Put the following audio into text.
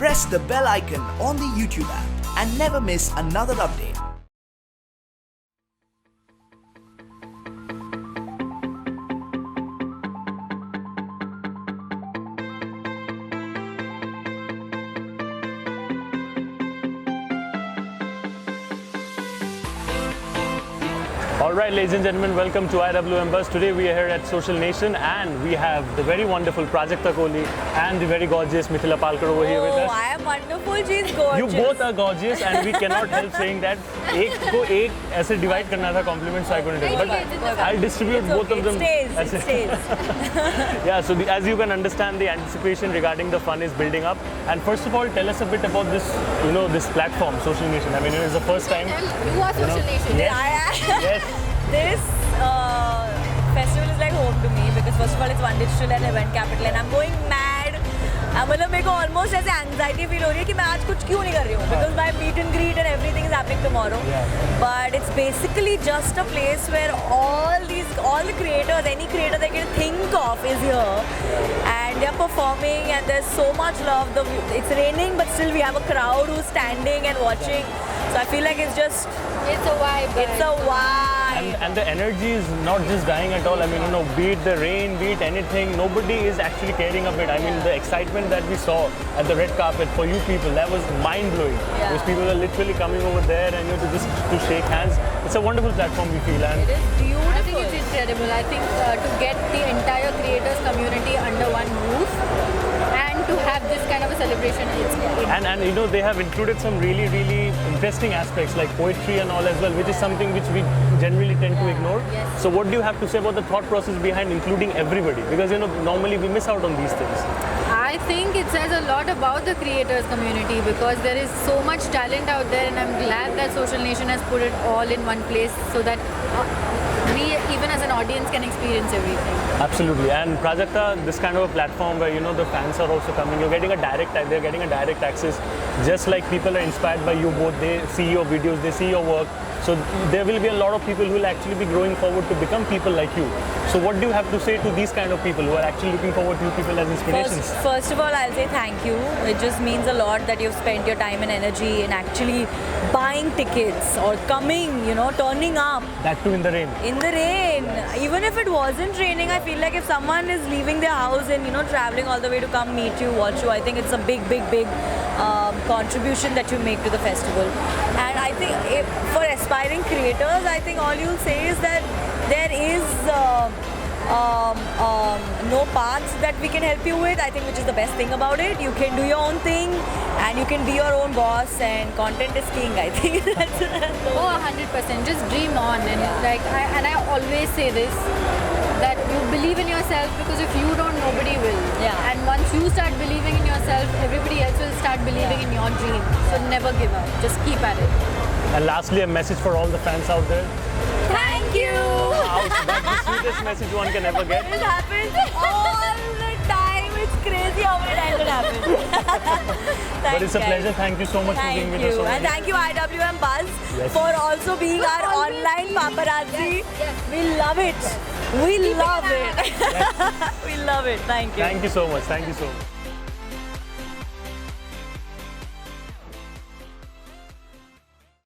press the bell icon on the YouTube app and never miss another update. Alright, ladies and gentlemen, welcome to IWM Buzz. Today we are here at Social Nation and we have the very wonderful Prajakta Kohli and the very gorgeous Mithila Palkar over here with us. Oh, I am wonderful, she is gorgeous. You both are gorgeous and we cannot help saying that एक को एक ऐसे divide करना था compliment, so I couldn't do it. But I'll distribute both of them. It stays. Yeah, so as you can understand, the anticipation regarding the fun is building up. And first of all, tell us a bit about this, this platform, Social Nation. I mean, it is the first time. You are Social Nation. Yes. Yes. This festival is like home to me because first of all it's One Digital and Event Capital and I'm going mad. मतलब मेरे को almost ऐसे anxiety feel हो रही है कि मैं आज कुछ क्यों नहीं कर रही हूँ because my meet and greet and everything is happening tomorrow. But it's basically just a place where all the creators, any creator they can think of is here and they're performing and there's so much love. It's raining but still we have a crowd who's standing and watching. So I feel like it's a vibe. It's a vibe. And the energy is not just dying at all. I mean, be it the rain, be it anything, nobody is actually caring a bit. I mean, the excitement that we saw at the red carpet for you people, that was mind-blowing. Because people are literally coming over there and to shake hands. It's a wonderful platform, we feel. And it is beautiful. I think it's incredible. I think to get the entire creators community under one roof and to have this kind of a celebration, it's great. And they have included some really, really interesting aspects like poetry and all as well, which is something which we generally tend to ignore. Yes. So what do you have to say about the thought process behind including everybody? Because normally we miss out on these things. I think it says a lot about the creators community because there is so much talent out there and I'm glad that Social Nation has put it all in one place so that we even as an audience can experience everything. Absolutely. And Prajakta, this kind of a platform where the fans are also coming, they're getting a direct access. Just like people are inspired by you both, they see your videos, they see your work. So there will be a lot of people who will actually be growing forward to become people like you. So what do you have to say to these kind of people who are actually looking forward to you people as inspirations? First of all, I'll say thank you. It just means a lot that you've spent your time and energy in actually buying tickets or coming, turning up. That too in the rain. In the rain. Even if it wasn't raining, I feel like if someone is leaving their house and, traveling all the way to come meet you, watch you, I think it's a big contribution that you make to the festival. And I think for aspiring creators, I think all you'll say is that there is no paths that we can help you with, I think, which is the best thing about it. You can do your own thing and you can be your own boss and content is king, I think. Oh, 100%. Just dream on and I always say this, that you believe in yourself because if you don't, nobody will. Yeah. And once you start believing in yourself, everybody else will start believing in your dream. So never give up. Just keep at it. And lastly, a message for all the fans out there. Thank you! Wow, that's the sweetest message one can ever get. It happens all the time. It's crazy how many times it happens. But it's a pleasure. Thank you so much for being with us. And thank you IWM Buzz for also being our online paparazzi. Yes. We love it. We love it. We love it. Thank you. Thank you so much. Thank you so much.